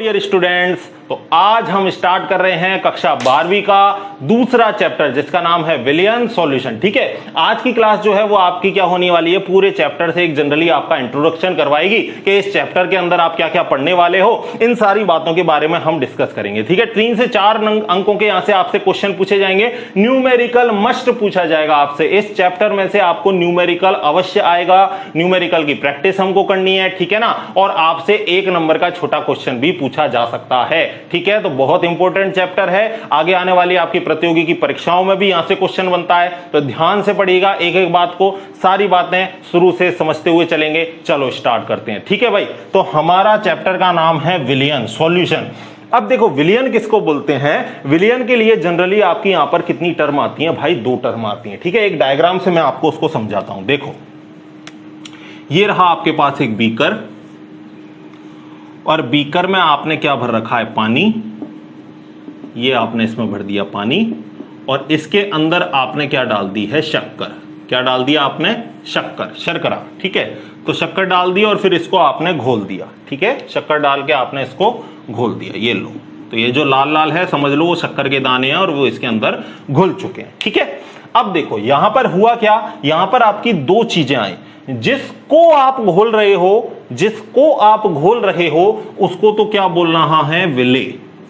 Dear students, तो आज हम स्टार्ट कर रहे हैं कक्षा 12वीं का दूसरा चैप्टर जिसका नाम है विलियन सॉल्यूशन। ठीक है, आज की क्लास जो है वो आपकी क्या होने वाली है, पूरे चैप्टर से एक जनरली आपका इंट्रोडक्शन करवाएगी कि इस चैप्टर के अंदर आप क्या क्या पढ़ने वाले हो। इन सारी बातों के बारे में हम डिस्कस करेंगे। ठीक है, 3 से 4 अंकों के यहां से आपसे क्वेश्चन पूछे जाएंगे। न्यूमेरिकल मस्ट पूछा जाएगा आपसे। इस चैप्टर में से आपको न्यूमेरिकल अवश्य आएगा, न्यूमेरिकल की प्रैक्टिस हमको करनी है। ठीक है ना, और आपसे 1 नंबर का छोटा क्वेश्चन भी पूछा जा सकता है। ठीक है, तो बहुत इंपॉर्टेंट चैप्टर है। आगे आने वाली आपकी प्रतियोगी की परीक्षाओं में भी यहां से क्वेश्चन बनता है, तो ध्यान से पढ़िएगा एक एक बात को, सारी बातें शुरू से समझते हुए चलेंगे। चलो स्टार्ट करते हैं। ठीक है भाई, तो हमारा चैप्टर का नाम है विलियन सॉल्यूशन। अब देखो विलियन किसको बोलते हैं। विलियन के लिए जनरली आपकी यहां पर कितनी टर्म आती है भाई, 2 टर्म आती है। ठीक है, एक डायग्राम से मैं आपको उसको समझाता हूं। देखो ये रहा आपके पास एक बीकर, और बीकर में आपने क्या भर रखा है, पानी। ये आपने इसमें भर दिया पानी, और इसके अंदर आपने क्या डाल दी है, शक्कर। क्या डाल दिया आपने, शक्कर, शर्करा। ठीक है, तो शक्कर डाल दिया और फिर इसको आपने घोल दिया। ठीक है, शक्कर डाल के आपने इसको घोल दिया। ये लो, तो ये जो लाल लाल है समझ लो वो शक्कर के दाने हैं और वो इसके अंदर घुल चुके हैं। ठीक है, अब देखो यहां पर हुआ क्या, यहां पर आपकी 2 चीजें आई। जिसको आप घोल रहे हो, जिसको आप घोल रहे हो उसको तो क्या बोल रहा है, विले।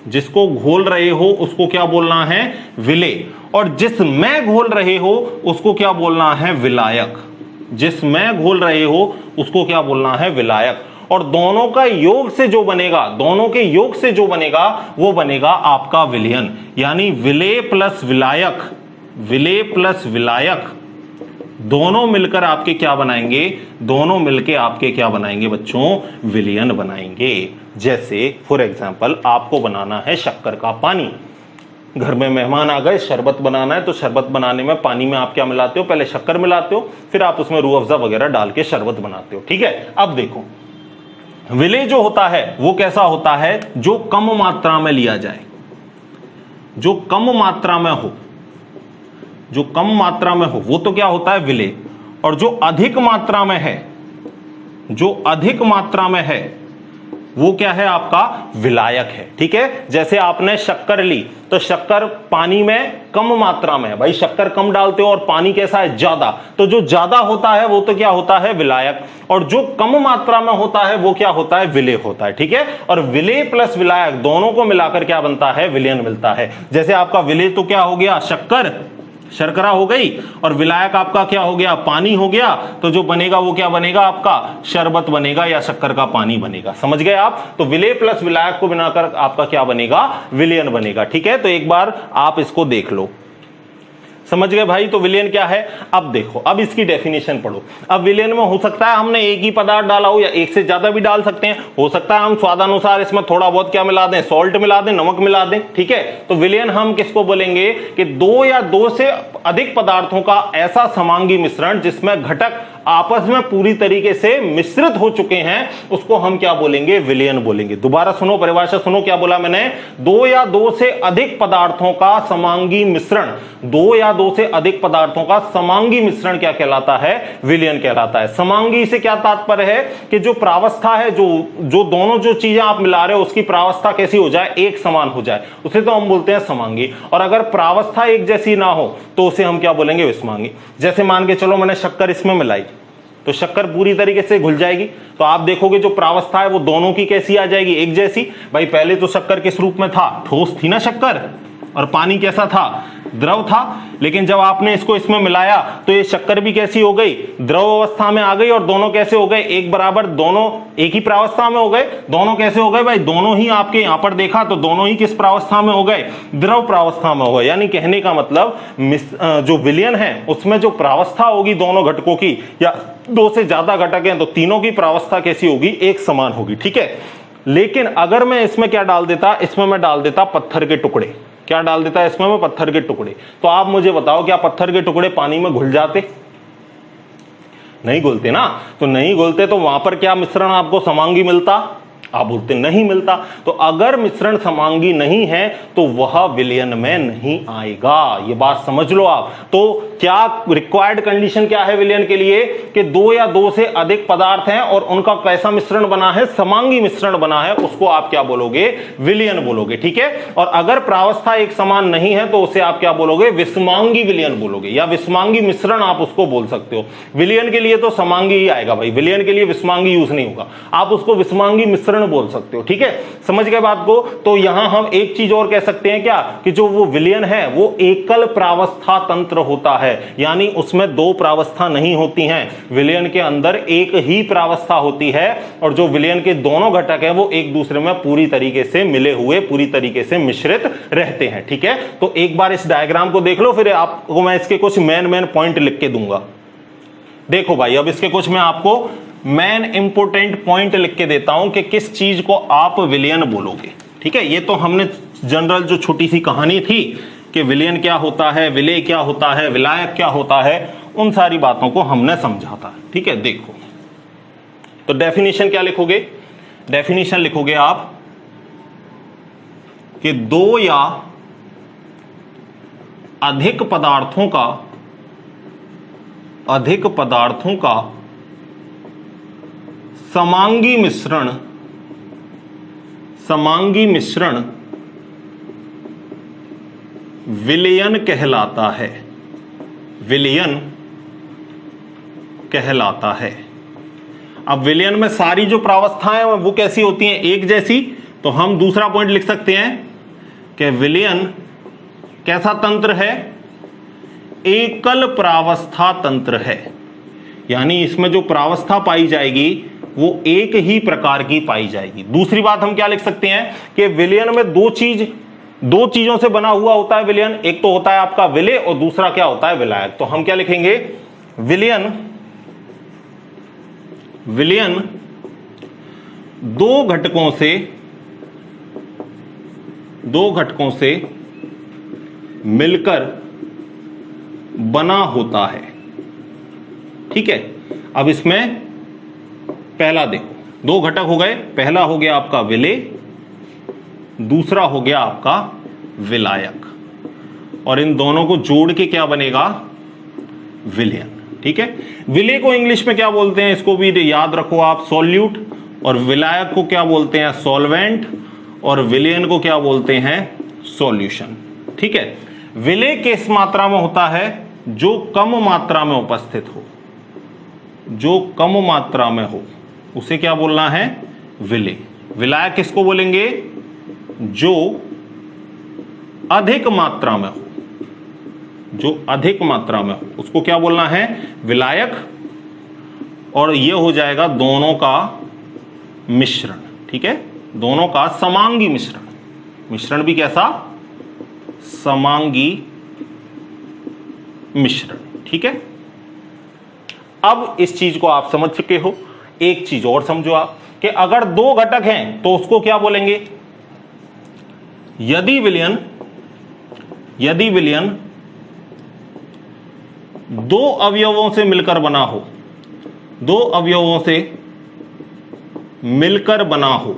जिसको घोल रहे हो उसको क्या बोलना है, विले। और जिसमें घोल रहे हो उसको क्या बोलना है, विलायक। जिसमें घोल रहे हो उसको क्या बोलना है, विलायक। और दोनों का योग से जो बनेगा, दोनों के योग से जो बनेगा वो बनेगा आपका विलियन। यानी विले प्लस विलायक, विले प्लस विलायक दोनों मिलकर आपके क्या बनाएंगे, दोनों मिलकर आपके क्या बनाएंगे बच्चों, विलियन बनाएंगे। जैसे फॉर एग्जांपल आपको बनाना है शक्कर का पानी। घर में मेहमान आ गए, शरबत बनाना है, तो शरबत बनाने में पानी में आप क्या मिलाते हो, पहले शक्कर मिलाते हो, फिर आप उसमें रूह अफ़ज़ा वगैरह डाल के शरबत बनाते हो। ठीक है, अब देखो विले जो होता है वो कैसा होता है, जो कम मात्रा में लिया जाए, जो कम मात्रा में हो, जो कम मात्रा में हो वो तो क्या होता है, विले। और जो अधिक मात्रा में है, जो अधिक मात्रा में है वो क्या है, आपका विलायक है। ठीक है, जैसे आपने शक्कर ली, तो शक्कर पानी में कम मात्रा में है, भाई शक्कर कम डालते हो और पानी कैसा है, ज्यादा, तो जो ज्यादा होता है वो तो क्या होता है, विलायक। और जो कम मात्रा में होता है वो क्या होता है, विले होता है। ठीक है, और विले प्लस विलायक दोनों को मिलाकर क्या बनता है, विलियन मिलता है। जैसे आपका विले तो क्या हो गया, शक्कर, शर्करा हो गई, और विलायक आपका क्या हो गया, पानी हो गया। तो जो बनेगा वो क्या बनेगा, आपका शरबत बनेगा या शक्कर का पानी बनेगा। समझ गए आप, तो विले प्लस विलायक को बनाकर आपका क्या बनेगा, विलियन बनेगा। ठीक है, तो एक बार आप इसको देख लो, समझ गए भाई। तो विलियन क्या है, अब देखो, अब इसकी डेफिनेशन पढ़ो। अब विलियन में हो सकता है हमने एक ही पदार्थ डाला हो या एक से ज्यादा भी डाल सकते हैं। हो सकता है हम स्वादानुसार इसमें थोड़ा बहुत क्या मिला दें, सॉल्ट मिला दें, नमक मिला दें। ठीक है, तो विलियन हम किसको बोलेंगे कि 2 या 2 से अधिक पदार्थों का ऐसा समांगी मिश्रण जिसमें घटक आपस में पूरी तरीके से मिश्रित हो चुके हैं, उसको हम क्या बोलेंगे, विलियन बोलेंगे। दोबारा सुनो, परिभाषा सुनो, क्या बोला मैंने, 2 या 2 से अधिक पदार्थों का समांगी मिश्रण, 2 या 2 से अधिक पदार्थों का समांगी मिश्रण क्या कहलाता है, विलियन कहलाता है। समांगी से क्या तात्पर्य है कि जो प्रावस्था है, जो दोनों जो चीजें आप मिला रहे हो उसकी प्रावस्था कैसी हो जाए, एक समान हो जाए, उसे तो हम बोलते हैं समांगी। और अगर प्रावस्था एक जैसी ना हो तो उसे हम क्या बोलेंगे, विषमांगी। जैसे मान के चलो मैंने शक्कर इसमें मिलाई, तो शक्कर पूरी तरीके से घुल जाएगी, तो आप देखोगे जो प्रावस्था है वो दोनों की कैसी आ जाएगी, एक जैसी। भाई पहले तो शक्कर किस रूप में था, ठोस थी ना शक्कर, और पानी कैसा था, द्रव था। लेकिन जब आपने इसको इसमें मिलाया तो ये शक्कर भी कैसी हो गई, द्रव अवस्था में आ गई, और दोनों कैसे हो गए, एक बराबर, दोनों एक ही प्रावस्था में हो गए। दोनों कैसे हो गए भाई, दोनों ही आपके यहां पर देखा तो दोनों ही किस प्रावस्था में हो गए, द्रव प्रावस्था में हो गए। यानी कहने का मतलब जो विलियन है उसमें जो प्रावस्था होगी दोनों घटकों की, या 2 से ज्यादा घटक हैं तो तीनों की प्रावस्था कैसी होगी, एक समान होगी। ठीक है, लेकिन अगर मैं इसमें क्या डाल देता, इसमें मैं डाल देता पत्थर के टुकड़े। क्या डाल देता है इसमें, मैं पत्थर के टुकड़े। तो आप मुझे बताओ, क्या पत्थर के टुकड़े पानी में घुल जाते, नहीं घुलते ना। तो नहीं घुलते तो वहां पर क्या मिश्रण आपको समांगी मिलता, आप बोलते नहीं मिलता। तो अगर मिश्रण समांगी नहीं है तो वह विलयन में नहीं आएगा, ये बात समझ लो आप। तो क्या रिक्वायर्ड कंडीशन क्या है विलयन के लिए कि दो या दो से अधिक पदार्थ हैं और उनका कैसा मिश्रण बना है, समांगी मिश्रण बना है, उसको आप क्या बोलोगे, विलयन बोलोगे। ठीक है, और अगर प्रावस्था एक समान नहीं है तो उसे आप क्या बोलोगे, विषमांगी विलयन बोलोगे, या विषमांगी मिश्रण आप उसको बोल सकते हो। विलयन के लिए तो समांगी ही आएगा भाई, विलयन के लिए विषमांगी यूज नहीं होगा, आप उसको विषमांगी मिश्रण बोल सकते हो। ठीक है, समझ गए बात को। तो यहां हम एक चीज और कह सकते हैं क्या, कि जो वो विलयन है वो एकल प्रावस्था तंत्र होता है, यानी उसमें दो प्रावस्था नहीं होती हैं, विलयन के अंदर एक ही प्रावस्था होती है, और जो विलयन के दोनों घटक हैं वो एक दूसरे में पूरी तरीके से मिले हुए, पूरी तरीके से मिश्रित रहते हैं। ठीक है, तो एक बार इस डायग्राम को देख लो, फिर आपको मैं इसके कुछ मेन पॉइंट लिख के दूंगा। देखो भाई, अब इसके कुछ मैं आपको मेन इंपोर्टेंट पॉइंट लिख के देता हूं कि किस चीज को आप विलयन बोलोगे। ठीक है, ये तो हमने जनरल जो छोटी सी कहानी थी कि विलयन क्या होता है, विलेय क्या होता है, विलायक क्या होता है, उन सारी बातों को हमने समझा था। ठीक है, देखो तो डेफिनेशन क्या लिखोगे, डेफिनेशन लिखोगे आप कि दो या अधिक पदार्थों का समांगी मिश्रण विलयन कहलाता है, विलयन कहलाता है। अब विलयन में सारी जो प्रावस्थाएं वो कैसी होती हैं, एक जैसी। तो हम दूसरा पॉइंट लिख सकते हैं कि विलयन कैसा तंत्र है, एकल प्रावस्था तंत्र है, यानी इसमें जो प्रावस्था पाई जाएगी वो एक ही प्रकार की पाई जाएगी। दूसरी बात हम क्या लिख सकते हैं कि विलयन में दो चीजों से बना हुआ होता है विलयन, एक तो होता है आपका विलेय और दूसरा क्या होता है, विलायक। तो हम क्या लिखेंगे, विलयन दो घटकों से मिलकर बना होता है। ठीक है, अब इसमें पहला देखो, दो घटक हो गए, पहला हो गया आपका विलेय, दूसरा हो गया आपका विलायक, और इन दोनों को जोड़ के क्या बनेगा, विलयन। ठीक है, विलेय को इंग्लिश में क्या बोलते हैं, इसको भी याद रखो आप, सॉल्यूट, और विलायक को क्या बोलते हैं, सॉल्वेंट, और विलयन को क्या बोलते हैं, सॉल्यूशन। ठीक है, विलेय किस मात्रा में होता है, जो कम मात्रा में उपस्थित हो, जो कम मात्रा में हो उसे क्या बोलना है, विलेय। विलायक किसको बोलेंगे, जो अधिक मात्रा में हो, जो अधिक मात्रा में हो उसको क्या बोलना है, विलायक, और यह हो जाएगा दोनों का मिश्रण। ठीक है, दोनों का समांगी मिश्रण, मिश्रण भी कैसा, समांगी मिश्रण। ठीक है, अब इस चीज को आप समझ चुके हो। एक चीज और समझो आप कि अगर दो घटक हैं तो उसको क्या बोलेंगे, यदि विलयन दो अवयवों से मिलकर बना हो, दो अवयवों से मिलकर बना हो,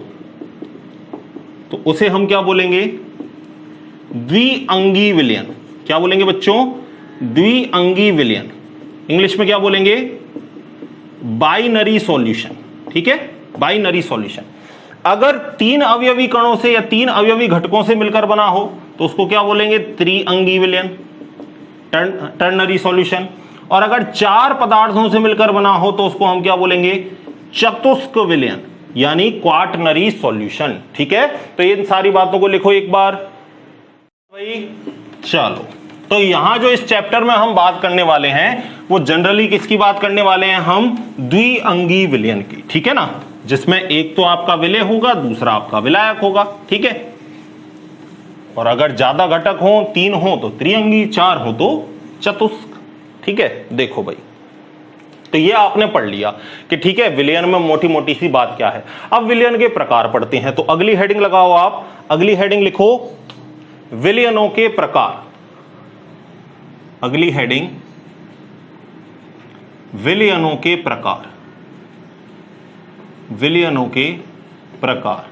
तो उसे हम क्या बोलेंगे, द्विअंगी विलयन। क्या बोलेंगे बच्चों, द्विअंगी विलयन। इंग्लिश में क्या बोलेंगे, बाइनरी सॉल्यूशन। ठीक है, बाइनरी सॉल्यूशन। अगर तीन अवयवी कणों से या तीन अवयवी घटकों से मिलकर बना हो तो उसको क्या बोलेंगे, त्रिअंगी विलयन, टर्नरी सॉल्यूशन। और अगर चार पदार्थों से मिलकर बना हो तो उसको हम क्या बोलेंगे, चतुष्क विलयन, यानी क्वाटरनरी सॉल्यूशन। ठीक है, तो इन सारी बातों को लिखो एक बार भाई। चलो, तो यहां जो इस चैप्टर में हम बात करने वाले हैं वो जनरली किसकी बात करने वाले हैं, हम द्विअंगी विलयन की। ठीक है ना, जिसमें एक तो आपका विलेय होगा, दूसरा आपका विलायक होगा। ठीक है, और अगर ज्यादा घटक हो, तीन हो तो त्रिअंगी, चार हो तो चतुष्क। ठीक है, देखो भाई, तो ये आपने पढ़ लिया कि ठीक है विलयन में मोटी मोटी सी बात क्या है। अब विलयन के प्रकार पढ़ते हैं, तो अगली हेडिंग लगाओ आप, अगली हेडिंग लिखो, विलयनों के प्रकार। अगली हेडिंग, विलयनों के प्रकार, विलयनों के प्रकार,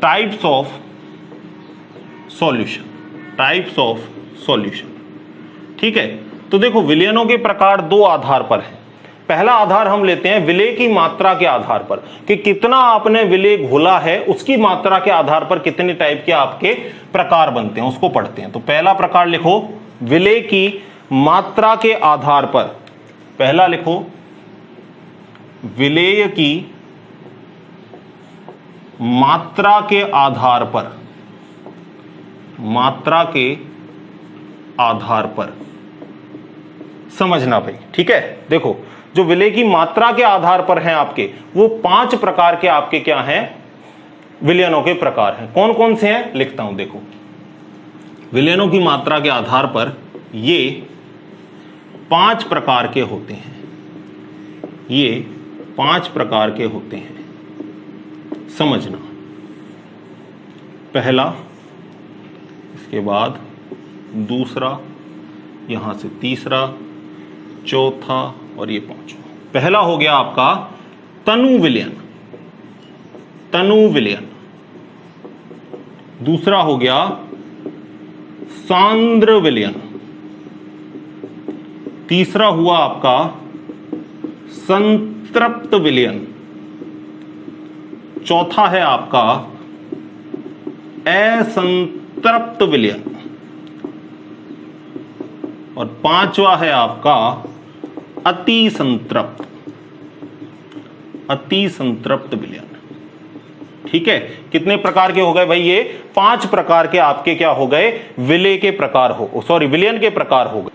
types of solution, types of solution. ठीक है। तो देखो विलयनों के प्रकार दो आधार पर हैं। पहला आधार हम लेते हैं विलय की मात्रा के आधार पर, कि कितना आपने विलय घोला है उसकी मात्रा के आधार पर कितने टाइप के आपके प्रकार बनते हैं, उसको पढ़ते हैं। तो पहला प्रकार लिखो विलय की मात्रा के आधार पर, पहला लिखो विलेय की मात्रा के आधार पर, मात्रा के आधार पर समझना भाई, ठीक है। देखो जो विलय की मात्रा के आधार पर हैं आपके, वो 5 प्रकार के आपके क्या हैं, विलयनों के प्रकार हैं। कौन कौन से हैं लिखता हूं, देखो विलयनों की मात्रा के आधार पर ये 5 प्रकार के होते हैं, ये 5 प्रकार के होते हैं, समझना। पहला, इसके बाद दूसरा, यहां से तीसरा, चौथा और ये पांचवा। पहला हो गया आपका तनु विलयन, तनु विलयन। दूसरा हो गया सांद्र विलयन। तीसरा हुआ आपका संतृप्त विलयन। चौथा है आपका असंतृप्त विलयन। और पांचवा है आपका अति संतृप्त, अति संतृप्त विलयन। ठीक है, कितने प्रकार के हो गए भाई, ये 5 प्रकार के आपके क्या हो गए, विलय के प्रकार हो, सॉरी विलयन के प्रकार हो गए।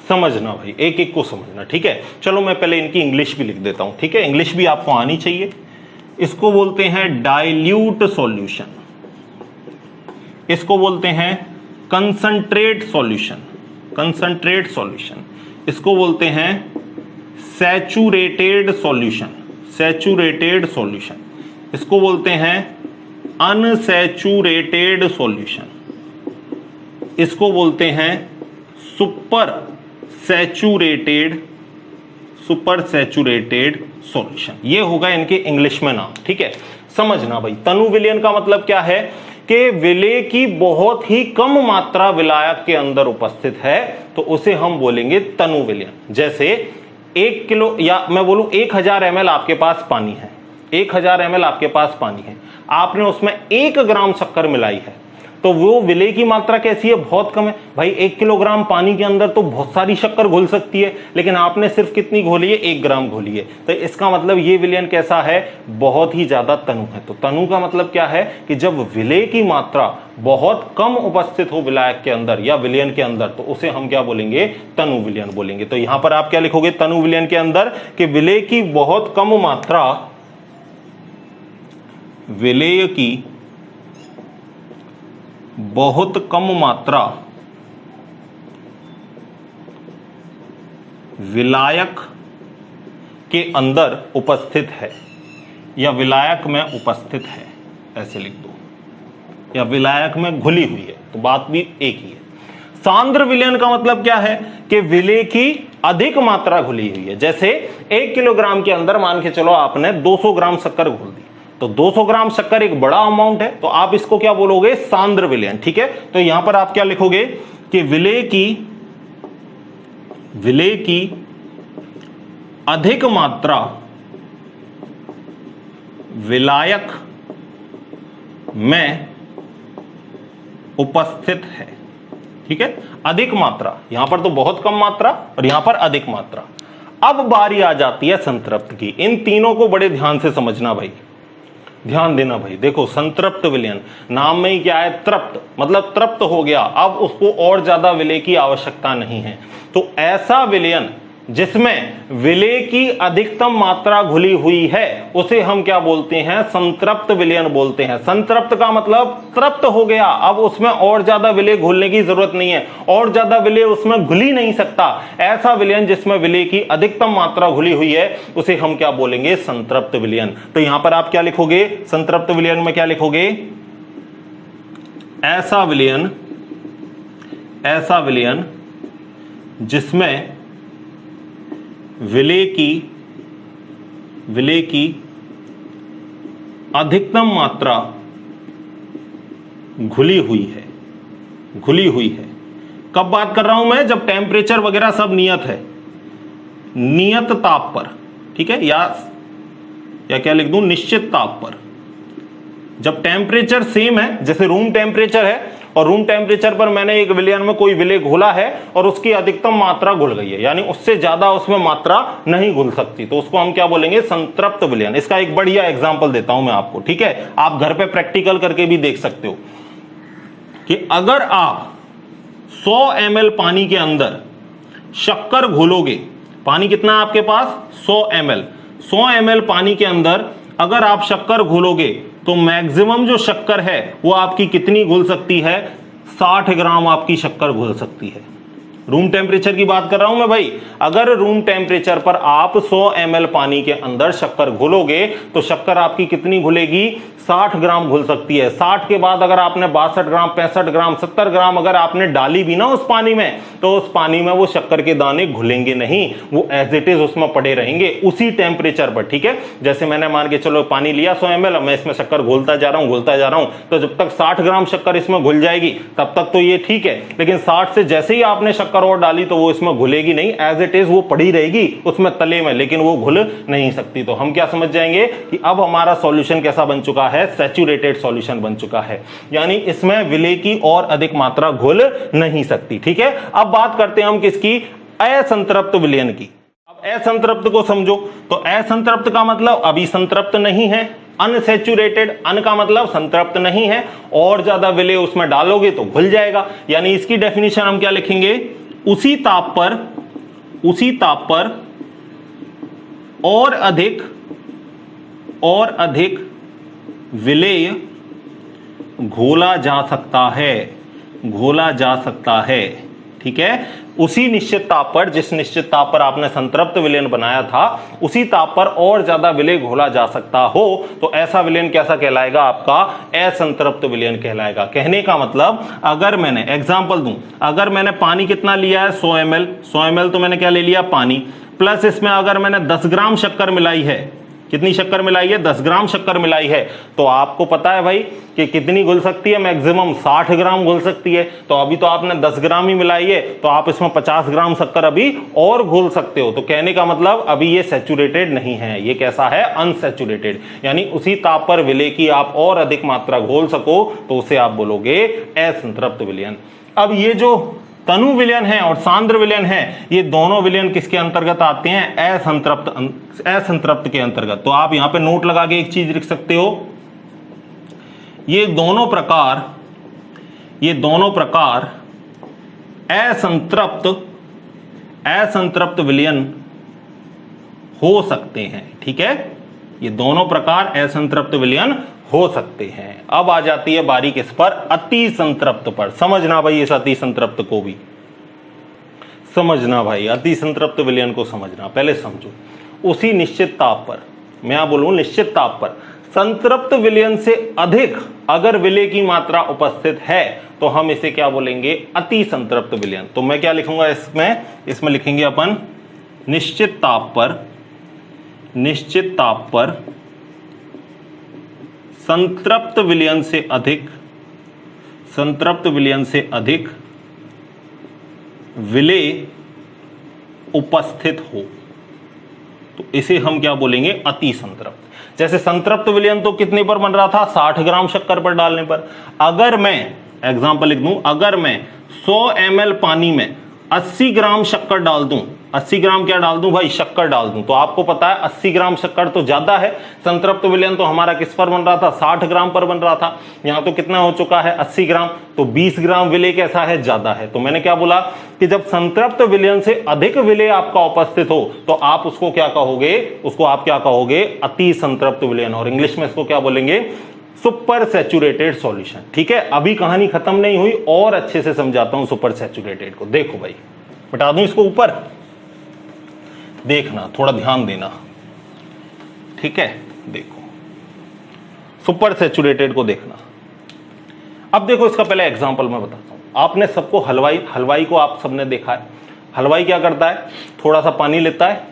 समझना भाई, एक एक को समझना, ठीक है। चलो मैं पहले इनकी इंग्लिश भी लिख देता हूं, ठीक है, इंग्लिश भी आपको आनी चाहिए। इसको बोलते हैं डाइल्यूट सॉल्यूशन, इसको बोलते हैं कंसंट्रेट सॉल्यूशन, कंसंट्रेट सॉल्यूशन। इसको बोलते हैं सैचुरेटेड सॉल्यूशन, सैचुरेटेड सॉल्यूशन। इसको बोलते हैं अनसैचुरेटेड सॉल्यूशन। इसको बोलते हैं super saturated, super saturated solution. ये होगा इनके इंग्लिश में नाम, ठीक है। समझना भाई, तनु विलयन का मतलब क्या है कि विलय की बहुत ही कम मात्रा विलायक के अंदर उपस्थित है, तो उसे हम बोलेंगे तनु विलयन। जैसे 1 किलो, या मैं बोलूं 1000 ml आपके पास पानी है, 1000 ml आपके पास पानी है, आपने उसमें 1 ग्राम शक्कर मिलाई है, तो वो विलय की मात्रा कैसी है, बहुत कम है भाई। 1 किलोग्राम पानी के अंदर तो बहुत सारी शक्कर घुल सकती है, लेकिन आपने सिर्फ कितनी घोली है, 1 ग्राम घोली है। तो इसका मतलब ये विलयन कैसा है, बहुत ही ज्यादा तनु है। तो तनु का मतलब क्या है कि जब विलय की मात्रा बहुत कम उपस्थित हो विलायक के अंदर या विलयन के अंदर, तो उसे हम क्या बोलेंगे, तनु विलयन बोलेंगे। तो यहां पर आप क्या लिखोगे तनु विलयन के अंदर, कि विलय की बहुत कम मात्रा, विलय की बहुत कम मात्रा विलायक के अंदर उपस्थित है, या विलायक में उपस्थित है, ऐसे लिख दो, या विलायक में घुली हुई है, तो बात भी एक ही है। सांद्र विलयन का मतलब क्या है कि विलय की अधिक मात्रा घुली हुई है। जैसे 1 किलोग्राम के अंदर मान के चलो आपने 200 ग्राम शक्कर घोल दी, तो 200 ग्राम शक्कर एक बड़ा अमाउंट है, तो आप इसको क्या बोलोगे, सांद्र विलयन, ठीक है। तो यहां पर आप क्या लिखोगे कि विलय की अधिक मात्रा विलायक में उपस्थित है, ठीक है। अधिक मात्रा, यहां पर तो बहुत कम मात्रा और यहां पर अधिक मात्रा। अब बारी आ जाती है संतृप्त की। इन तीनों को बड़े ध्यान से समझना भाई, ध्यान देना भाई। देखो संतृप्त विलयन, नाम में ही क्या है, तृप्त, मतलब तृप्त हो गया, अब उसको और ज्यादा विलय की आवश्यकता नहीं है। तो ऐसा विलयन जिसमें विलय की अधिकतम मात्रा घुली हुई है, उसे हम क्या बोलते हैं, संतृप्त विलयन बोलते हैं। संतृप्त का मतलब तृप्त हो गया, अब उसमें और ज्यादा विलय घुलने की जरूरत नहीं है, और ज्यादा विलय उसमें घुल ही नहीं सकता। ऐसा विलयन जिसमें विलय की अधिकतम मात्रा घुली हुई है, उसे हम क्या बोलेंगे, संतृप्त विलयन। तो यहां पर आप क्या लिखोगे, संतृप्त विलयन में क्या लिखोगे, ऐसा विलयन, ऐसा विलयन जिसमें विलय की अधिकतम मात्रा घुली हुई है, कब बात कर रहा हूं मैं? जब टेम्परेचर वगैरह सब नियत है, नियत ताप पर, ठीक है, या क्या लिख दूं, निश्चित ताप पर। जब टेम्परेचर सेम है, जैसे रूम टेम्परेचर है और रूम टेम्परेचर पर मैंने एक विलयन में कोई विलेय घोला है और उसकी अधिकतम मात्रा घुल गई है, यानी उससे ज्यादा उसमें मात्रा नहीं घुल सकती, तो उसको हम क्या बोलेंगे? संतृप्त विलयन। इसका एक बढ़िया एग्जांपल देता हूं मैं आपको, ठीक है, आप घर पे प्रैक्टिकल करके भी देख सकते हो कि अगर आप 100 ml पानी के अंदर शक्कर घोलोगे, पानी कितना है आपके पास? 100 ml, 100 ml पानी के अंदर अगर आप शक्कर घोलोगे तो मैक्सिमम जो शक्कर है वो आपकी कितनी घुल सकती है? 60 ग्राम आपकी शक्कर घुल सकती है। रूम टेम्परेचर की बात कर रहा हूं मैं भाई। अगर रूम टेम्परेचर पर आप 100 ml पानी के अंदर शक्कर घोलोगे तो शक्कर आपकी कितनी घुलेगी? 60 ग्राम घुल सकती है। 60 के बाद अगर आपने 62 ग्राम, 65 ग्राम, 70 ग्राम अगर आपने डाली भी ना उस पानी में, तो उस पानी में वो शक्कर के दाने घुलेंगे नहीं, वो एज इट इज उसमें पड़े रहेंगे उसी टेम्परेचर पर, ठीक है। जैसे मैंने मान के चलो पानी लिया 100 ml, मैं इसमें शक्कर घोलता जा रहा हूं, तो जब तक 60 ग्राम शक्कर इसमें घुल जाएगी तब तक तो ये ठीक है, लेकिन 60 से जैसे ही आपने शक्कर और डाली तो वो इसमें घुलेगी नहीं, एज इट इज वो पड़ी रहेगी उसमें तले में, लेकिन वो घुल नहीं सकती। तो हम क्या समझ जाएंगे कि अब हमारा सॉल्यूशन कैसा बन चुका है? सैचुरेटेड सॉल्यूशन बन चुका है, यानी इसमें विलेय की और अधिक मात्रा घुल नहीं सकती, ठीक है। अब बात करते हैं हम किसकी? असंतृप्त विलयन की। अब असंतृप्त को समझो, तो असंतृप्त का मतलब अभी संतृप्त नहीं है, अनसैचुरेटेड, अन का मतलब संतृप्त नहीं है, और ज्यादा विलेय उसमें डालोगे तो घुल जाएगा, यानी इसकी डेफिनेशन हम क्या लिखेंगे? उसी ताप पर और अधिक विलेय घोला जा सकता है, ठीक है। उसी निश्चित ताप पर, जिस निश्चित ताप पर आपने संतृप्त विलयन बनाया था, उसी ताप पर और ज्यादा विलेय घोला जा सकता हो तो ऐसा विलयन कैसा कहलाएगा? आपका असंतृप्त विलयन कहलाएगा। कहने का मतलब, अगर मैंने एग्जांपल दूं, अगर मैंने पानी कितना लिया है? 100 ml, तो मैंने क्या ले लिया? पानी, प्लस इसमें अगर मैंने 10 ग्राम शक्कर मिलाई है, कितनी शक्कर मिलाई है? 10 ग्राम शक्कर मिलाई है, तो आपको पता है भाई कि कितनी घुल सकती है? मैक्सिमम 60 ग्राम घुल सकती है। तो अभी तो आपने 10 ग्राम ही मिलाई है, तो आप इसमें 50 ग्राम शक्कर अभी और घोल सकते हो। तो कहने का मतलब अभी ये सैचुरेटेड नहीं है, ये कैसा है? अनसैचुरेटेड, यानी उसी ताप पर विलेय की आप और अधिक मात्रा घोल सको तो उसे आप बोलोगे असंतृप्त विलयन। अब ये जो तनु विलयन है और सांद्र विलयन है, ये दोनों विलयन किसके अंतर्गत आते हैं? असंतृप्त के अंतर्गत। तो आप यहां पे नोट लगा के एक चीज लिख सकते हो, ये दोनों प्रकार असंतृप्त विलयन हो सकते हैं, ठीक है। ये दोनों प्रकार असंतृप्त विलयन हो सकते हैं। अब आ जाती है बारी किस पर? अति संतृप्त पर। समझना भाई, इस अति संतृप्त को भी समझना भाई, अति संतृप्त विलयन को समझना। पहले समझो, उसी निश्चित ताप पर, मैं यहां बोलूं निश्चित ताप पर संतृप्त विलयन से अधिक अगर विलेय की मात्रा उपस्थित है तो हम इसे क्या बोलेंगे? अति संतृप्त विलयन। तो मैं क्या लिखूंगा इसमें लिखेंगे अपन निश्चित ताप पर संतृप्त विलयन से अधिक विलेय उपस्थित हो तो इसे हम क्या बोलेंगे? अति संतृप्त। जैसे संतृप्त विलयन तो कितने पर बन रहा था? 60 ग्राम शक्कर पर डालने पर। अगर मैं एग्जांपल लिख दूं, अगर मैं 100 ml पानी में 80 ग्राम शक्कर डाल दूं, 80 ग्राम क्या डाल दूं भाई? शक्कर डाल दूं, तो आपको पता है 80 ग्राम शक्कर तो ज्यादा है। संतृप्त विलयन तो हमारा किस पर बन रहा था? 60 ग्राम पर बन रहा था। यहां तो कितना हो चुका है? 80 ग्राम, तो 20 ग्राम विलेय कैसा है? ज्यादा है। तो मैंने क्या बोला कि जब संतृप्त विलयन से अधिक विलेय आपका उपस्थित हो तो आप उसको क्या कहोगे? उसको आप क्या कहोगे? अति संतृप्त विलयन। और इंग्लिश में इसको क्या बोलेंगे? सुपर सैचुरेटेड सॉल्यूशन, ठीक है। अभी कहानी खत्म नहीं हुई, और अच्छे से समझाता हूं सुपर सैचुरेटेड को। देखो भाई, बता दूं इसको ऊपर, देखना, थोड़ा ध्यान देना, ठीक है। देखो सुपर सैचुरेटेड को देखना। अब देखो इसका पहले एग्जांपल मैं बताता हूं। आपने सबको हलवाई को आप सबने देखा है। हलवाई क्या करता है? थोड़ा सा पानी लेता है,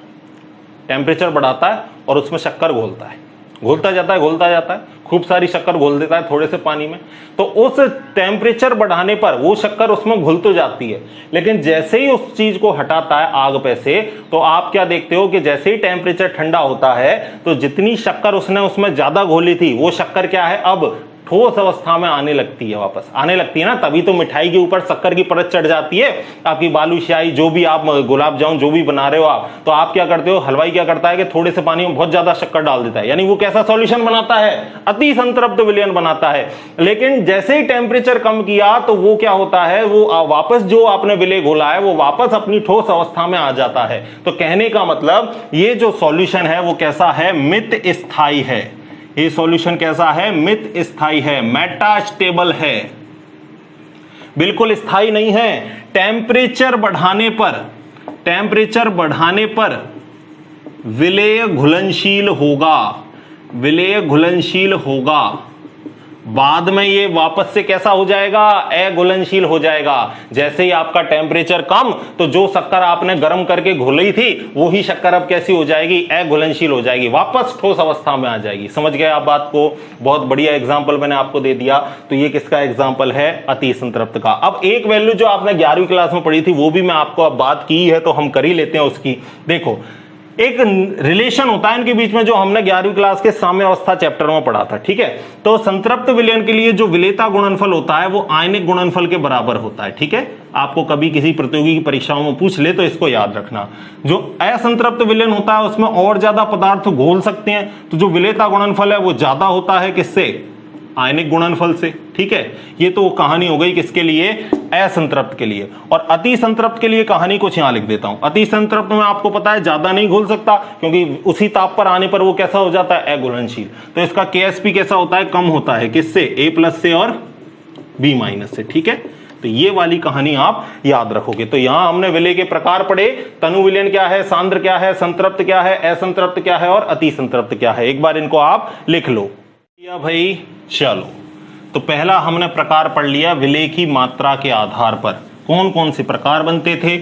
टेम्परेचर बढ़ाता है और उसमें शक्कर घोलता है। घुलता जाता है, घुलता जाता है, खूब सारी शक्कर घोल देता है थोड़े से पानी में, तो उस टेम्परेचर बढ़ाने पर वो शक्कर उसमें घुल तो जाती है, लेकिन जैसे ही उस चीज को हटाता है आग पे से, तो आप क्या देखते हो कि जैसे ही टेम्परेचर ठंडा होता है तो जितनी शक्कर उसने उसमें ज्यादा घोली थी वो शक्कर क्या है, अब ठोस अवस्था में आने लगती है, वापस आने लगती है ना। तभी तो मिठाई के ऊपर शक्कर की परत चढ़ जाती है। आपकी बालूशाही, जो भी आप गुलाब जामुन जो भी बना रहे हो आप, तो आप क्या करते हो, हलवाई क्या करता है कि थोड़े से पानी में बहुत ज्यादा शक्कर डाल देता है, यानी वो कैसा सॉल्यूशन बनाता है, अति संतृप्त विलयन बनाता है। लेकिन जैसे ही टेम्परेचर कम किया तो वो क्या होता है, वो वापस जो आपने विलय घोला है वो वापस अपनी ठोस अवस्था में आ जाता है। तो कहने का मतलब ये जो सॉल्यूशन है वो कैसा है, मित स्थायी है। ये सॉल्यूशन कैसा है, मित स्थायी है, मेटास्टेबल है, बिल्कुल स्थायी नहीं है। टेम्परेचर बढ़ाने पर विलेय घुलनशील होगा, विलेय घुलनशील होगा, बाद में ये वापस से कैसा हो जाएगा, अघुलनशील हो जाएगा। जैसे ही आपका टेम्परेचर कम, तो जो शक्कर आपने गर्म करके घोली थी वही शक्कर अब कैसी हो जाएगी, अघुलनशील हो जाएगी, वापस ठोस अवस्था में आ जाएगी। समझ गए आप बात को? बहुत बढ़िया एग्जाम्पल मैंने आपको दे दिया। तो ये किसका एग्जाम्पल है, अति संतृप्त का। अब एक वैल्यू जो आपने 11वीं क्लास में पढ़ी थी वो भी मैं आपको अब बात की है तो हम कर ही लेते हैं उसकी। देखो एक रिलेशन होता है इनके बीच में, जो हमने 11वीं क्लास के साम्यावस्था चैप्टर में पढ़ा था, ठीक है। तो संतृप्त विलयन के लिए जो विलेयता गुणनफल होता है वो आयनिक गुणनफल के बराबर होता है, ठीक है। आपको कभी किसी प्रतियोगी की परीक्षाओं में पूछ ले तो इसको याद रखना। जो असंतृप्त विलयन होता है उसमें और ज्यादा पदार्थ घोल सकते हैं, तो जो विलेयता गुणनफल है वो ज्यादा होता है किससे, आयनिक गुणनफल से, ठीक है। ये तो कहानी हो गई किसके लिए, असंतृप्त के लिए। और अति संतृप्त के लिए कहानी कुछ यहां लिख देता हूं। अति संतृप्त में आपको पता है ज्यादा नहीं घुल सकता, क्योंकि उसी ताप पर आने पर वो कैसा हो जाता है, अघुलनशील। तो इसका KSP कैसा होता है, कम होता है, किससे, A+ से और B- से, ठीक है। तो ये वाली कहानी आप याद रखोगे। तो यहां हमने विलय के प्रकार पढ़े, तनु विलयन क्या है, सांद्र क्या है, संतृप्त क्या है, असंतृप्त क्या है और अति संतृप्त क्या है। एक बार इनको आप लिख लो या भाई। चलो, तो पहला हमने प्रकार पढ़ लिया, विलय की मात्रा के आधार पर कौन कौन से प्रकार बनते थे,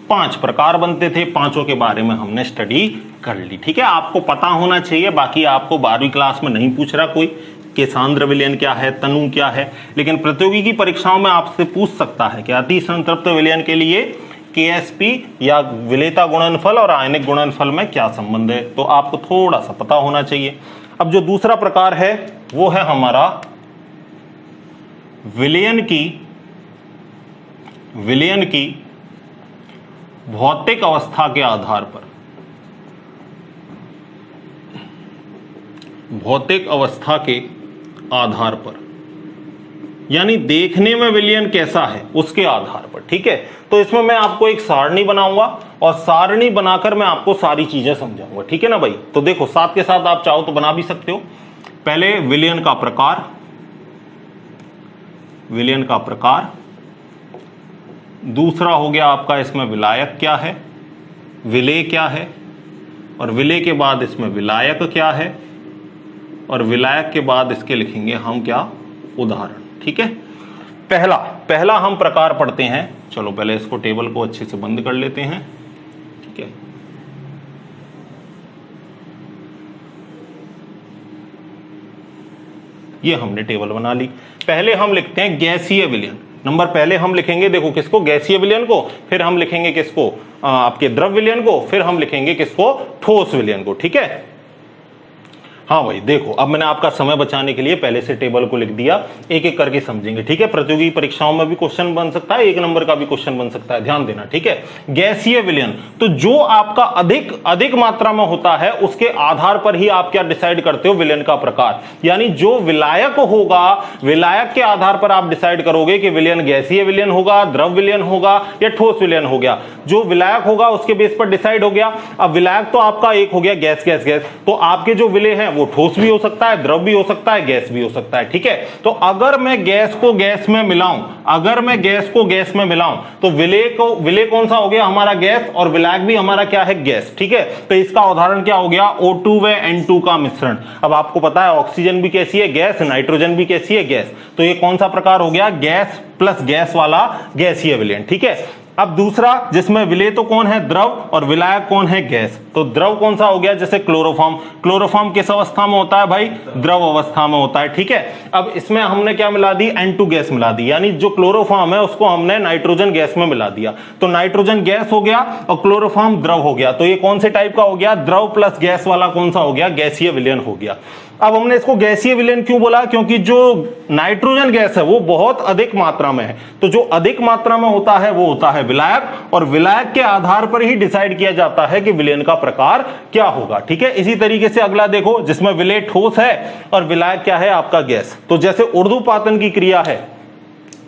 5 प्रकार बनते थे, पांचों के बारे में हमने स्टडी कर ली, ठीक है। आपको पता होना चाहिए, बाकी आपको 12वीं क्लास में नहीं पूछ रहा कोई कि सांद्र विलयन क्या है, तनु क्या है, लेकिन प्रतियोगी परीक्षाओं में आपसे पूछ सकता है कि अति संतृप्त विलयन के लिए KSP या विलेयता गुणनफल और आयनिक गुणनफल में क्या संबंध है, तो आपको थोड़ा सा पता होना चाहिए। अब जो दूसरा प्रकार है वो है हमारा विलयन की भौतिक अवस्था के आधार पर, भौतिक अवस्था के आधार पर, यानी देखने में विलयन कैसा है उसके आधार पर, ठीक है। तो इसमें मैं आपको एक सारणी बनाऊंगा और सारणी बनाकर मैं आपको सारी चीजें समझाऊंगा, ठीक है ना भाई। तो देखो साथ के साथ आप चाहो तो बना भी सकते हो। पहले विलयन का प्रकार, विलयन का प्रकार, दूसरा हो गया आपका इसमें विलायक क्या है, विलेय क्या है, और विलेय के बाद इसमें विलायक क्या है, और विलायक के बाद इसके लिखेंगे हम क्या, उदाहरण, ठीक है। पहला हम प्रकार पढ़ते हैं। चलो पहले इसको टेबल को अच्छे से बंद कर लेते हैं, ठीक है। ये हमने टेबल बना ली। पहले हम लिखते हैं गैसीय विलयन। नंबर पहले हम लिखेंगे, देखो किसको, गैसीय विलयन को, फिर हम लिखेंगे किसको, आपके द्रव विलयन को, फिर हम लिखेंगे किसको, ठोस विलयन को, ठीक है। हाँ भाई देखो, अब मैंने आपका समय बचाने के लिए पहले से टेबल को लिख दिया, एक एक करके समझेंगे, ठीक है। प्रतियोगी परीक्षाओं में भी क्वेश्चन बन सकता है, 1 नंबर का भी क्वेश्चन बन सकता है, ध्यान देना, ठीक है। गैसीय विलयन, तो जो आपका अधिक मात्रा में होता है उसके आधार पर ही आप क्या डिसाइड करते हो, विलयन का प्रकार। यानी जो विलायक होगा, विलायक के आधार पर आप डिसाइड करोगे कि विलयन गैसीय विलयन होगा, द्रव विलयन होगा या ठोस विलयन हो गया। जो विलायक होगा उसके बेस पर डिसाइड हो गया। अब विलायक तो आपका एक हो गया गैस गैस गैस, तो आपके जो विलय हैं वो ठोस भी हो सकता है, द्रव भी हो सकता है, गैस भी हो सकता है, ठीक है। तो अगर मैं गैस को गैस में मिलाऊं, अगर मैं गैस को गैस में मिलाऊं तो विलय कौन सा हो गया हमारा, गैस, और विलायक भी हमारा क्या है, गैस, ठीक है। तो इसका उदाहरण क्या हो गया, O2 व N2 का मिश्रण। अब आपको पता है ऑक्सीजन भी कैसी है, गैस, नाइट्रोजन भी कैसी है, गैस। तो ये कौन सा प्रकार हो गया, गैस प्लस गैस वाला गैसीय विलयन, ठीक है। अब दूसरा जिसमें विलेय तो कौन है, द्रव, और विलायक कौन है, गैस। तो द्रव कौन सा हो गया, जैसे क्लोरोफॉर्म। क्लोरोफॉर्म किस अवस्था में होता है भाई, द्रव अवस्था में होता है, ठीक है। अब इसमें हमने क्या मिला दी, N2 गैस मिला दी, यानी जो क्लोरोफॉर्म है उसको हमने नाइट्रोजन गैस में मिला दिया, तो नाइट्रोजन गैस हो गया और क्लोरोफॉर्म द्रव हो गया। तो ये कौन से टाइप का हो गया, द्रव प्लस गैस वाला कौन सा हो गया, गैसीय विलयन हो गया। अब हमने इसको गैसीय विलयन क्यों बोला, क्योंकि जो नाइट्रोजन गैस है वो बहुत अधिक मात्रा में है, तो जो अधिक मात्रा में होता है वो होता है विलायक, और विलायक के आधार पर ही डिसाइड किया जाता है कि विलयन का प्रकार क्या होगा, ठीक है। इसी तरीके से अगला देखो, जिसमें विलेय ठोस है और विलायक क्या है, आपका गैस। तो जैसे ऊर्ध्वपातन की क्रिया है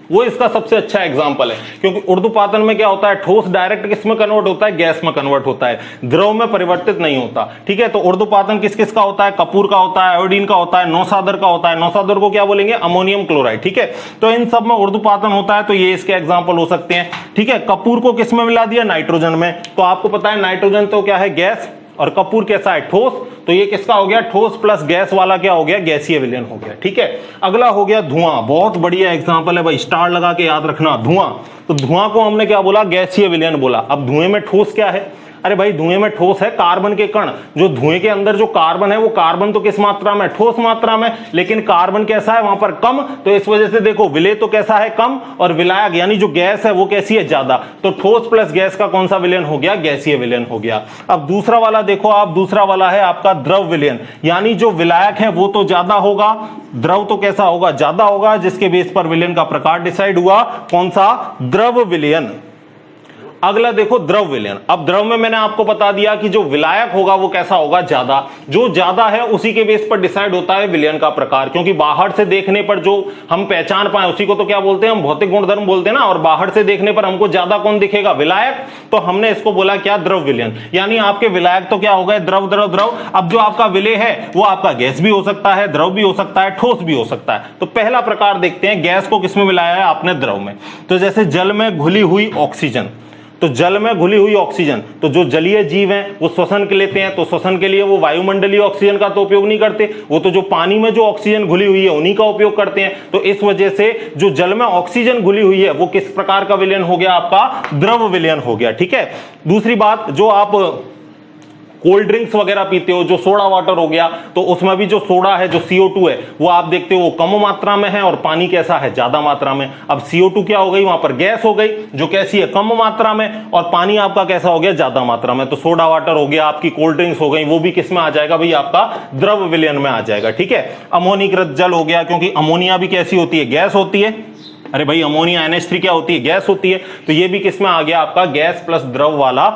वो इसका सबसे अच्छा एग्जांपल है, क्योंकि ऊर्ध्वपातन में क्या होता है, ठोस डायरेक्ट किस में कन्वर्ट होता है, गैस में कन्वर्ट होता है, द्रव में परिवर्तित नहीं होता, ठीक है। तो ऊर्ध्वपातन किस किस का होता है, कपूर का होता है, आयोडीन का होता है, नौसादर का होता है। नौसादर को क्या बोलेंगे, अमोनियम क्लोराइड, ठीक है। तो इन सब में ऊर्ध्वपातन होता है, तो ये इसके एग्जाम्पल हो सकते हैं, ठीक है। कपूर को किस में मिला दिया, नाइट्रोजन में, तो आपको पता है नाइट्रोजन तो क्या है, गैस, और कपूर कैसा है, ठोस, तो ये किसका हो गया, ठोस प्लस गैस वाला क्या हो गया, गैसीय विलयन हो गया, ठीक है। अगला हो गया धुआं, बहुत बढ़िया एग्जांपल है भाई, स्टार लगा के याद रखना, धुआं। तो धुआं को हमने क्या बोला, गैसीय विलयन बोला। अब धुएं में ठोस क्या है, अरे भाई धुएं में ठोस है कार्बन के कण, जो धुएं के अंदर जो कार्बन है वो कार्बन तो किस मात्रा में, ठोस मात्रा में, लेकिन कार्बन कैसा है वहां पर, कम, तो इस वजह से देखो विलेय तो कैसा है, कम, और विलायक यानी जो गैस है वो कैसी है, ज्यादा, तो ठोस प्लस गैस का कौन सा विलयन हो गया, गैसीय विलयन हो गया। अब दूसरा वाला देखो आप, दूसरा वाला है आपका द्रव विलयन, यानी जो विलायक है वो तो ज्यादा होगा, द्रव तो कैसा होगा, ज्यादा होगा, जिसके बेस पर विलयन का प्रकार डिसाइड हुआ, कौन सा, द्रव विलयन। अगला देखो द्रव विलयन। अब द्रव में मैंने आपको बता दिया कि जो विलायक होगा वो कैसा होगा, ज्यादा, जो ज्यादा है उसी के बेस पर डिसाइड होता है विलयन का प्रकार, क्योंकि बाहर से देखने पर जो हम पहचान पाए उसी को तो क्या बोलते हैं, हम भौतिक गुणधर्म बोलते हैं ना, और बाहर से देखने पर हमको ज्यादा कौन दिखेगा, विलायक, तो हमने इसको बोला क्या, द्रव विलयन। यानी आपके विलायक तो क्या हो गए, द्रव द्रव द्रव। अब जो आपका विलेय है वो आपका गैस भी हो सकता है, द्रव भी हो सकता है, ठोस भी हो सकता है। तो पहला प्रकार देखते हैं, गैस को किसमें मिलाया है आपने, द्रव में। तो जैसे जल में घुली हुई ऑक्सीजन, तो जल में घुली हुई ऑक्सीजन, तो जो जलीय जीव हैं वो श्वसन के लेते हैं, तो श्वसन के लिए वो वायुमंडलीय ऑक्सीजन का तो उपयोग नहीं करते, वो तो जो पानी में जो ऑक्सीजन घुली हुई है उन्हीं का उपयोग करते हैं। तो इस वजह से जो जल में ऑक्सीजन घुली हुई है वो किस प्रकार का विलयन हो गया, आपका द्रव विलयन हो गया, ठीक है। दूसरी बात, जो आप कोल्ड ड्रिंक्स वगैरह पीते हो, जो सोडा वाटर हो गया, तो उसमें भी जो सोडा है, जो CO2 है, वो आप देखते हो वो कम मात्रा में है और पानी कैसा है, ज्यादा मात्रा में। अब CO2 क्या हो गई, वहां पर गैस हो गई, जो कैसी है, कम मात्रा में, और पानी आपका कैसा हो गया, ज्यादा मात्रा में। तो सोडा वाटर हो गया, आपकी कोल्ड ड्रिंक्स हो गई, वो भी किस में आ जाएगा भाई, आपका द्रव विलयन में आ जाएगा, ठीक है। अमोनीकृत जल हो गया, क्योंकि अमोनिया भी कैसी होती है, गैस होती है, अरे भाई अमोनिया NH3 क्या होती है, गैस होती है, तो ये भी किस में आ गया, आपका गैस प्लस द्रव वाला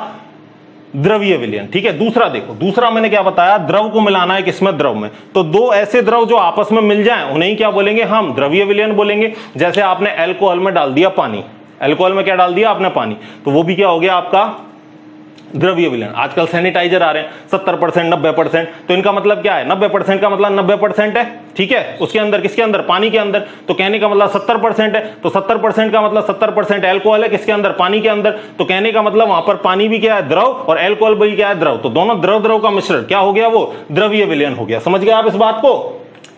द्रवीय विलयन, ठीक है। दूसरा देखो, दूसरा मैंने क्या बताया, द्रव को मिलाना है किसमें, द्रव में। तो दो ऐसे द्रव जो आपस में मिल जाएं उन्हें क्या बोलेंगे, हम द्रवीय विलयन बोलेंगे। जैसे आपने अल्कोहल में डाल दिया पानी, अल्कोहल में क्या डाल दिया आपने, पानी, तो वो भी क्या हो गया आपका द्रवीय विलयन। आजकल सैनिटाइजर आ रहे हैं 70%, 90%, तो इनका मतलब क्या है, 90% का मतलब 90% है, ठीक है। उसके अंदर, किसके अंदर, पानी के अंदर, तो कहने का मतलब 70% है, तो 70% का मतलब 70% अल्कोहल है, किसके अंदर, पानी के अंदर, तो कहने का मतलब वहां पर पानी भी क्या है, द्रव, और अल्कोहल भी क्या है, द्रव, तो दोनों द्रव द्रव का मिश्रण क्या हो गया, वो द्रवीय विलयन हो गया। समझ गए आप इस बात को।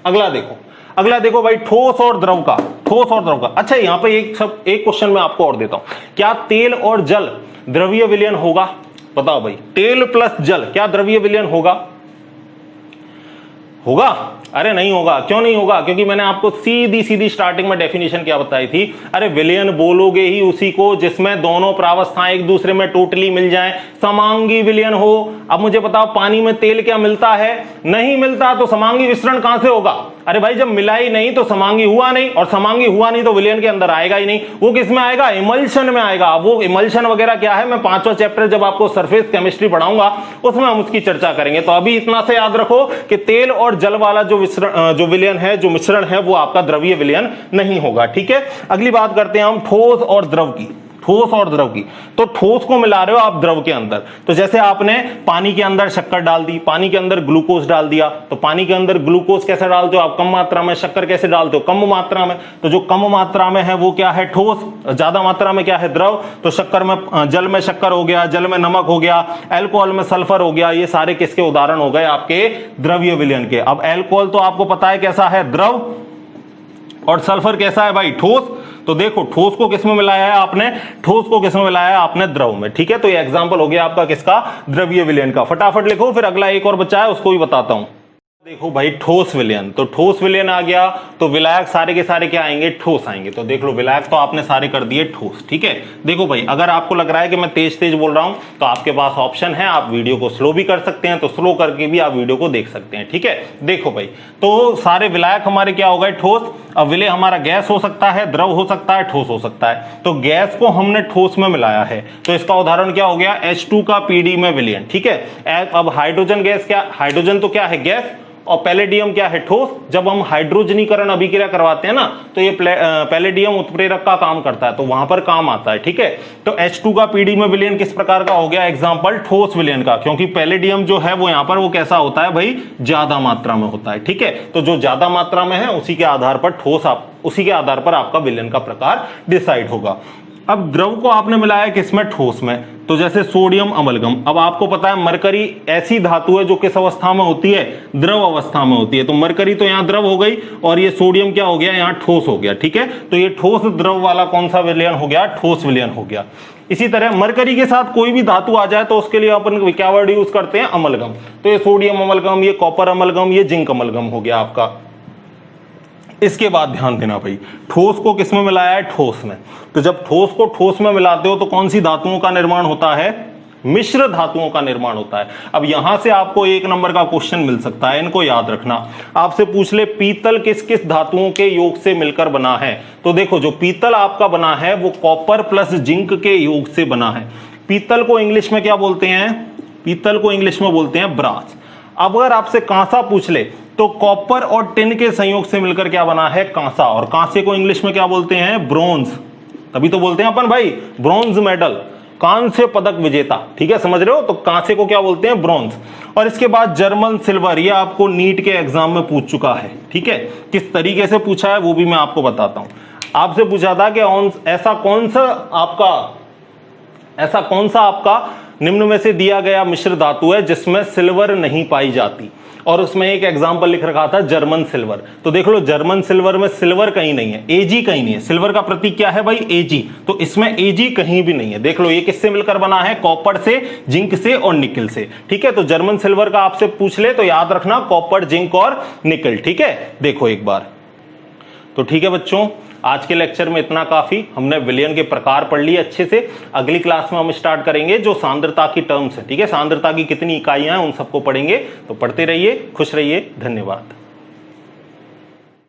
अगला देखो, अगला देखो भाई, ठोस और द्रव का, ठोस और द्रव का। अच्छा, यहां पे एक क्वेश्चन मैं आपको और देता हूं, क्या तेल और जल द्रवीय विलयन होगा, बताओ भाई, तेल प्लस जल क्या द्रवीय विलयन होगा, होगा? अरे नहीं होगा। क्यों नहीं होगा? क्योंकि मैंने आपको सीधी सीधी स्टार्टिंग में डेफिनेशन क्या बताई थी, अरे विलयन बोलोगे ही उसी को जिसमें दोनों प्रावस्थाएं एक दूसरे में टोटली मिल जाएं, समांगी विलयन हो। अब मुझे बताओ, पानी में तेल क्या मिलता है? नहीं मिलता, तो समांगी विसरण कहां से होगा? अरे भाई, जब मिला ही नहीं तो समांगी हुआ नहीं, और समांगी हुआ नहीं तो विलयन के अंदर आएगा ही नहीं। वो किस में आएगा? इमल्शन में आएगा। वो इमल्शन वगैरह क्या है, मैं 5वां चैप्टर जब आपको सरफेस केमिस्ट्री पढ़ाऊंगा उसमें हम उसकी चर्चा करेंगे। तो अभी इतना से याद रखो कि तेल और जल वाला जो विलयन है, जो मिश्रण है, वो आपका द्रवीय विलयन नहीं होगा। ठीक है, अगली बात करते हैं हम ठोस और द्रव की। ठोस और द्रव की, तो ठोस को मिला रहे हो आप द्रव के अंदर, तो जैसे आपने पानी के अंदर शक्कर डाल दी, पानी के अंदर ग्लूकोज डाल दिया, तो पानी के अंदर ग्लूकोज कैसे डालते हो आप? कम मात्रा में। शक्कर कैसे डालते हो? कम मात्रा में। तो जो कम मात्रा में है वो क्या है? ठोस। ज्यादा मात्रा में क्या है? द्रव। तो शक्कर में, जल में शक्कर हो गया, जल में नमक हो गया, अल्कोहल में सल्फर हो गया, ये सारे किसके उदाहरण हो गए? आपके द्रवीय विलयन के। अब अल्कोहल तो आपको पता है कैसा है? द्रव। और सल्फर कैसा है भाई, ठोस। तो देखो ठोस को किसमें मिलाया है आपने, ठोस को किसमें मिलाया है आपने, द्रव में। ठीक है, तो ये एग्जांपल हो गया आपका किसका, द्रवीय विलयन का। फटाफट लिखो, फिर अगला एक और बचा है उसको भी बताता हूं। देखो भाई ठोस विलयन, तो ठोस विलयन आ गया तो विलायक सारे के सारे क्या आएंगे, ठोस आएंगे। तो देख लो विलायक तो आपने सारे कर दिए ठोस। ठीक है, देखो भाई अगर आपको लग रहा है कि मैं तेज तेज बोल रहा हूं तो आपके पास ऑप्शन है, आप वीडियो को स्लो भी कर सकते हैं, तो स्लो करके भी आप वीडियो को देख सकते हैं। ठीक है, देखो भाई तो सारे विलायक हमारे क्या हो गए, ठोस। अब विलय हमारा गैस हो सकता है, द्रव हो सकता है, ठोस हो सकता है। तो गैस को हमने ठोस में मिलाया है, तो इसका उदाहरण क्या हो गया, H2 का PD में विलयन। ठीक है, अब हाइड्रोजन गैस क्या, हाइड्रोजन तो क्या है, गैस, और पैलेडियम क्या है, ठोस। जब हम हाइड्रोजनीकरण अभिक्रिया करवाते हैं ना, तो ये पैलेडियम उत्प्रेरक का काम करता है, तो वहां पर काम आता है। ठीक है, तो H2 का PD में विलयन किस प्रकार का हो गया, एग्जांपल ठोस विलयन का, क्योंकि पैलेडियम जो है वो यहां पर वो कैसा होता है भाई, ज्यादा मात्रा में होता है। ठीक है, तो जो ज्यादा मात्रा में है उसी के आधार पर ठोस, उसी के आधार पर आपका विलयन का प्रकार डिसाइड होगा। अब द्रव को आपने मिलाया किसमें, ठोस में, तो जैसे सोडियम अमलगम। अब आपको पता है मरकरी ऐसी धातु है जो किस अवस्था में होती है, द्रव अवस्था में होती है। तो मरकरी तो यहां द्रव हो गई और ये सोडियम क्या हो गया, यहां ठोस हो गया। ठीक है, तो ये ठोस द्रव वाला कौन सा विलयन हो गया, ठोस विलयन हो गया। इसी तरह मरकरी के साथ कोई भी धातु आ जाए तो उसके लिए अपन क्या वर्ड यूज करते हैं, अमलगम। तो ये सोडियम अमलगम, ये कॉपर अमलगम, ये जिंक अमलगम हो गया आपका। इसके बाद ध्यान देना भाई, ठोस को किसमें मिलाया है, ठोस में। तो जब ठोस को ठोस में मिलाते हो तो कौन सी धातुओं का निर्माण होता है, मिश्र धातुओं का निर्माण होता है। अब यहां से आपको 1 नंबर का क्वेश्चन मिल सकता है, इनको याद रखना। आपसे पूछ ले पीतल किस किस धातुओं के योग से मिलकर बना है, तो देखो जो पीतल आपका बना है वो कॉपर प्लस जिंक के योग से बना है। पीतल को इंग्लिश में क्या बोलते हैं, पीतल को इंग्लिश में बोलते हैं ब्रास। अब अगर आपसे कांसा पूछ ले तो कॉपर और टिन के संयोग से मिलकर क्या बना है, कांसा। और कांसे को इंग्लिश में क्या बोलते हैं, ब्रोंज। तभी तो बोलते हैं अपन भाई ब्रोंज मेडल, कांस्य पदक विजेता। ठीक है, समझ रहे हो, तो कांसे को क्या बोलते हैं, ब्रोंज। और इसके बाद जर्मन सिल्वर, ये आपको नीट के एग्जाम में पूछ चुका है। ठीक है, किस तरीके से पूछा है वो भी मैं आपको बताता हूं। आपसे पूछा था कि ऐसा कौन सा आपका निम्न में से दिया गया मिश्र धातु है जिसमें सिल्वर नहीं पाई जाती, और उसमें एक एग्जांपल लिख रखा था जर्मन सिल्वर। तो देख लो जर्मन सिल्वर में सिल्वर कहीं नहीं है, एजी कहीं नहीं है। सिल्वर का प्रतीक क्या है भाई, एजी, तो इसमें एजी कहीं भी नहीं है। देख लो ये किससे मिलकर बना है, कॉपर से, जिंक से और निकल से। ठीक है, तो जर्मन सिल्वर का आपसे पूछ ले तो याद रखना कॉपर, जिंक और निकल। ठीक है, देखो एक बार। तो ठीक है बच्चों, आज के लेक्चर में इतना काफी, हमने विलयन के प्रकार पढ़ लिए अच्छे से। अगली क्लास में हम स्टार्ट करेंगे जो सांद्रता की टर्म्स है। ठीक है, सांद्रता की कितनी इकाइयां हैं उन सबको पढ़ेंगे। तो पढ़ते रहिए, खुश रहिए, धन्यवाद।